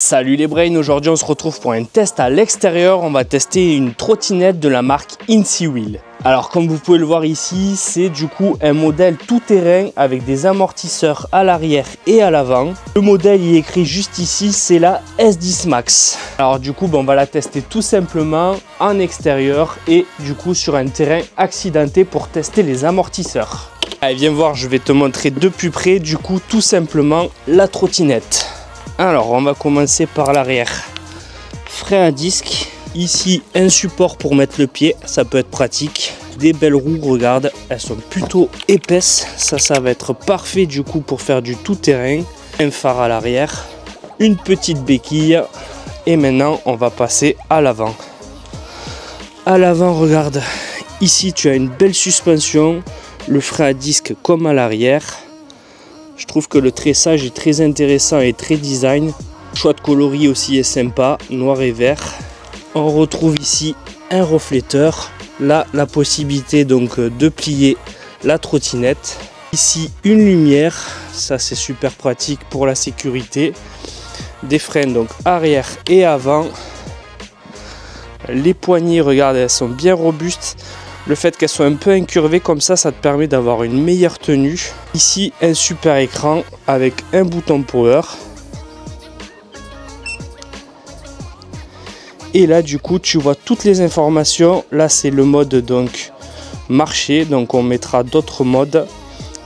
Salut les brains, aujourd'hui on se retrouve pour un test à l'extérieur. On va tester une trottinette de la marque InSeeWheel. Alors comme vous pouvez le voir ici, c'est du coup un modèle tout-terrain avec des amortisseurs à l'arrière et à l'avant. Le modèle il est écrit juste ici, c'est la S10 Max. Alors du coup on va la tester tout simplement en extérieur et du coup sur un terrain accidenté pour tester les amortisseurs. Allez viens voir, je vais te montrer de plus près du coup tout simplement la trottinette. Alors on va commencer par l'arrière. Frein à disque. Ici un support pour mettre le pied, ça peut être pratique. Des belles roues, regarde, elles sont plutôt épaisses. Ça va être parfait du coup pour faire du tout-terrain. Un phare à l'arrière, une petite béquille. Et maintenant on va passer à l'avant. À l'avant, regarde, ici tu as une belle suspension. Le frein à disque comme à l'arrière. Je trouve que le tressage est très intéressant et très design. Le choix de coloris aussi est sympa, noir et vert. On retrouve ici un refléteur. Là, la possibilité donc de plier la trottinette. Ici, une lumière. Ça, c'est super pratique pour la sécurité. Des freins donc arrière et avant. Les poignées, regarde, elles sont bien robustes. Le fait qu'elles soient un peu incurvées comme ça te permet d'avoir une meilleure tenue. Ici, un super écran avec un bouton power. Et là, du coup, tu vois toutes les informations. Là, c'est le mode donc marché. Donc, on mettra d'autres modes.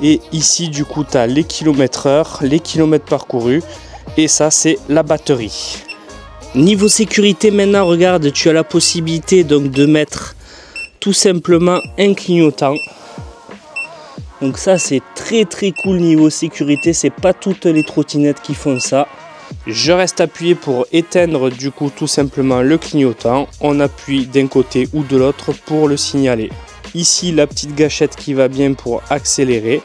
Et ici, du coup, tu as les kilomètres-heure, les kilomètres parcourus. Et ça, c'est la batterie. Niveau sécurité, maintenant, regarde, tu as la possibilité donc de mettre tout simplement un clignotant. Donc ça c'est très cool niveau sécurité, c'est pas toutes les trottinettes qui font ça. Je reste appuyé pour éteindre du coup tout simplement le clignotant. On appuie d'un côté ou de l'autre pour le signaler. Ici la petite gâchette qui va bien pour accélérer.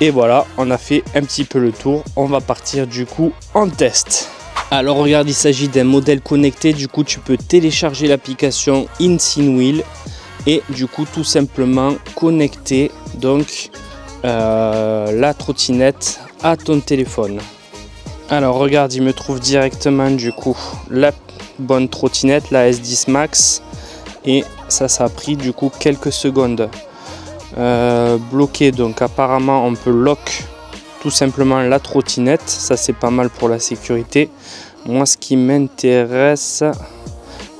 Et voilà, on a fait un petit peu le tour. On va partir du coup en test. Alors regarde, il s'agit d'un modèle connecté, du coup tu peux télécharger l'application InSeeWheel et du coup tout simplement connecter donc la trottinette à ton téléphone. Alors regarde, il me trouve directement du coup la bonne trottinette, la S10 Max, et ça a pris du coup quelques secondes. Bloqué, donc apparemment on peut lock tout simplement la trottinette, ça c'est pas mal pour la sécurité. Moi ce qui m'intéresse,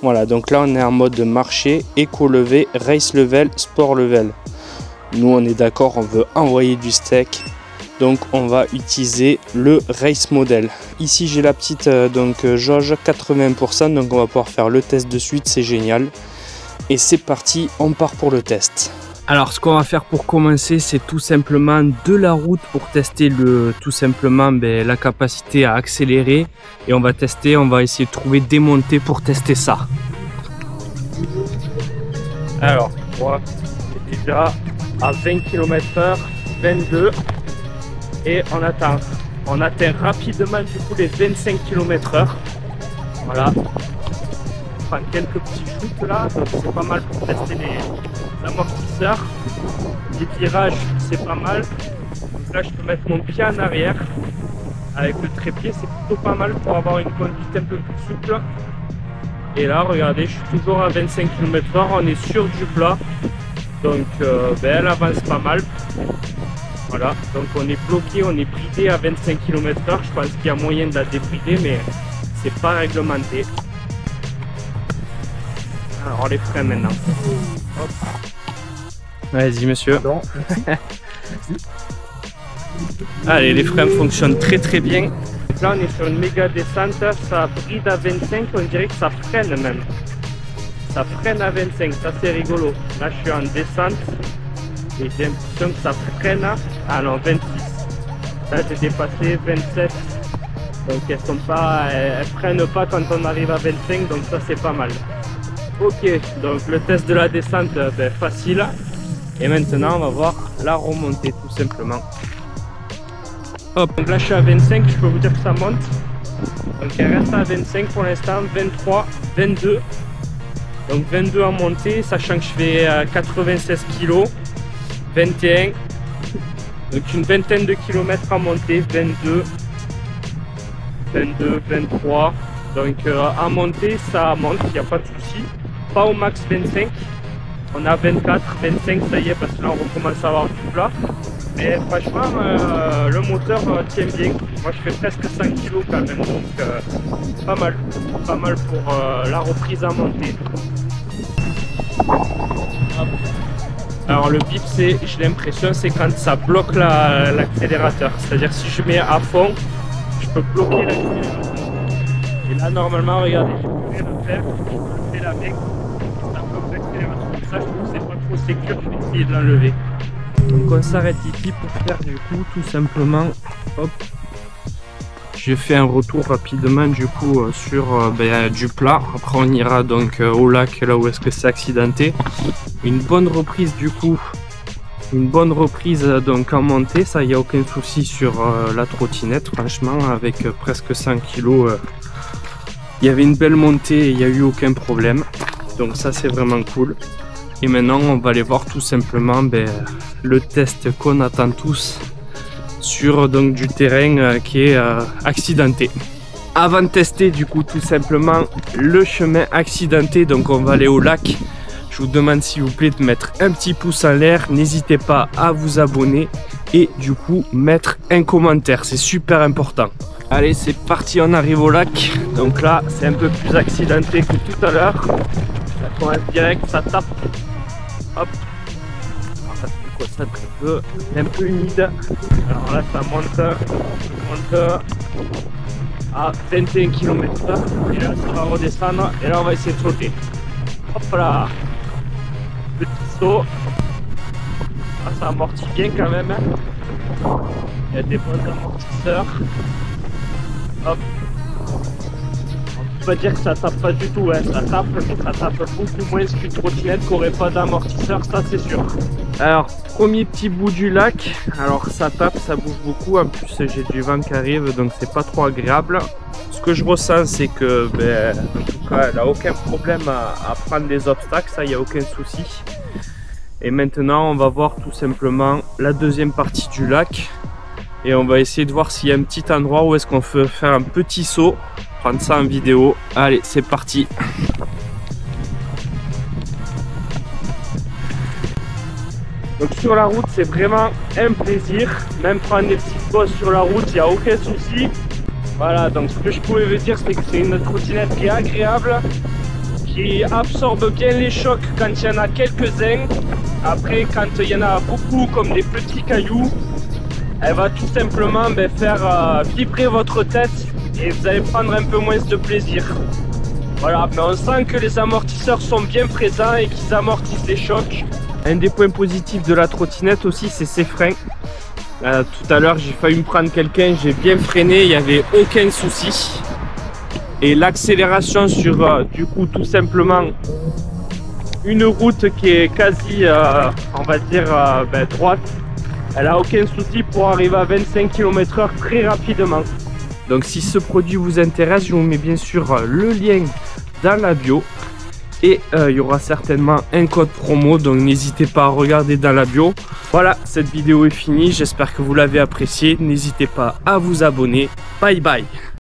voilà, donc là on est en mode marché, éco levé, race level, sport level. Nous on est d'accord, on veut envoyer du steak, donc on va utiliser le race model. Ici j'ai la petite donc jauge 80%, donc on va pouvoir faire le test de suite, c'est génial. Et c'est parti, on part pour le test. Alors ce qu'on va faire pour commencer, c'est tout simplement de la route pour tester tout simplement la capacité à accélérer. Et on va tester, on va essayer de trouver des montées pour tester ça. Alors, moi, on est déjà à 20 km/h, 22. Et on atteint rapidement du coup les 25 km/h. Voilà. On prend quelques petits shoots là, donc c'est pas mal pour tester les amortisseurs. Les virages, c'est pas mal. Donc là, je peux mettre mon pied en arrière. Avec le trépied, c'est plutôt pas mal pour avoir une conduite un peu plus souple. Et là, regardez, je suis toujours à 25 km/h. On est sur du plat. Donc, elle avance pas mal. Voilà, donc on est bloqué, on est bridé à 25 km/h. Je pense qu'il y a moyen de la débrider, mais c'est pas réglementé. Alors les freins maintenant. Hop. Vas-y monsieur. Allez, les freins fonctionnent très bien. Donc là on est sur une méga descente, ça bride à 25, on dirait que ça freine même. Ça freine à 25, ça c'est rigolo. Là je suis en descente et j'ai l'impression que ça freine à 26. Là j'ai dépassé 27. Donc elles freinent pas quand on arrive à 25, donc ça c'est pas mal. Ok, donc le test de la descente, facile. Et maintenant, on va voir la remontée tout simplement. Hop, donc là je suis à 25, je peux vous dire que ça monte. Donc elle reste à 25 pour l'instant, 23, 22. Donc 22 en montée, sachant que je fais 96 kg. 21. Donc une vingtaine de kilomètres en montée, 22. 22, 23. Donc à monter, ça monte, il n'y a pas de souci. Pas au max 25. On a 24, 25, ça y est, parce que là on recommence à avoir du plat. Mais franchement, le moteur tient bien. Moi je fais presque 5 kg quand même, donc pas mal pour la reprise à monter. Alors le bip, c'est, j'ai l'impression, c'est quand ça bloque l'accélérateur. C'est-à-dire si je mets à fond, je peux bloquer l'accélérateur. Et là normalement, regardez, je peux le faire, je fais la mec, ça bloque l'accélérateur. Ça je trouve que c'est pas trop sécure, je vais essayer de l'enlever. Donc on s'arrête ici pour faire du coup tout simplement, hop, j'ai fait un retour rapidement du coup sur du plat. Après on ira donc au lac, là où est-ce que c'est accidenté. Une bonne reprise du coup, une bonne reprise donc en montée, ça y a aucun souci sur la trottinette franchement, avec presque 100 kg, il y avait une belle montée et il n'y a eu aucun problème, donc ça c'est vraiment cool. Et maintenant on va aller voir tout simplement le test qu'on attend tous sur donc du terrain qui est accidenté. Avant de tester du coup tout simplement le chemin accidenté, donc on va aller au lac. Je vous demande s'il vous plaît de mettre un petit pouce en l'air, n'hésitez pas à vous abonner et du coup mettre un commentaire, c'est super important. Allez c'est parti, on arrive au lac. Donc là c'est un peu plus accidenté que tout à l'heure. Ça commence direct, ça tape. Hop. Alors là c'est concentre un peu humide. Alors là ça monte à 21 km/h. Et là ça va redescendre et là on va essayer de sauter. Hop là. Petit saut. Ah, ça amortit bien quand même. Il y a des bons amortisseurs. Hop. On peut pas dire que ça tape pas du tout, hein. Ça tape, mais ça tape beaucoup moins qu'une trottinette qui n'aurait pas d'amortisseur, ça c'est sûr. Alors, premier petit bout du lac. Alors ça tape, ça bouge beaucoup. En plus j'ai du vent qui arrive, donc c'est pas trop agréable. Ce que je ressens, c'est que en tout cas, elle n'a aucun problème à prendre des obstacles, ça, il n'y a aucun souci. Et maintenant, on va voir tout simplement la deuxième partie du lac. Et on va essayer de voir s'il y a un petit endroit où est-ce qu'on peut faire un petit saut. Prendre ça en vidéo. Allez, c'est parti. Donc sur la route, c'est vraiment un plaisir. Même prendre des petites pauses sur la route, il n'y a aucun souci. Voilà, donc ce que je pouvais vous dire, c'est que c'est une trottinette qui est agréable, qui absorbe bien les chocs quand il y en a quelques-uns. Après, quand il y en a beaucoup, comme des petits cailloux, elle va tout simplement faire vibrer votre tête et vous allez prendre un peu moins de plaisir. Voilà, mais on sent que les amortisseurs sont bien présents et qu'ils amortissent les chocs. Un des points positifs de la trottinette aussi, c'est ses freins. Tout à l'heure j'ai failli me prendre quelqu'un, j'ai bien freiné, il n'y avait aucun souci. Et l'accélération sur du coup tout simplement une route qui est quasi on va dire droite, elle a aucun souci pour arriver à 25 km/h très rapidement. Donc si ce produit vous intéresse, je vous mets bien sûr le lien dans la bio. Et il y aura certainement un code promo, donc n'hésitez pas à regarder dans la bio. Voilà, cette vidéo est finie, j'espère que vous l'avez appréciée. N'hésitez pas à vous abonner. Bye bye.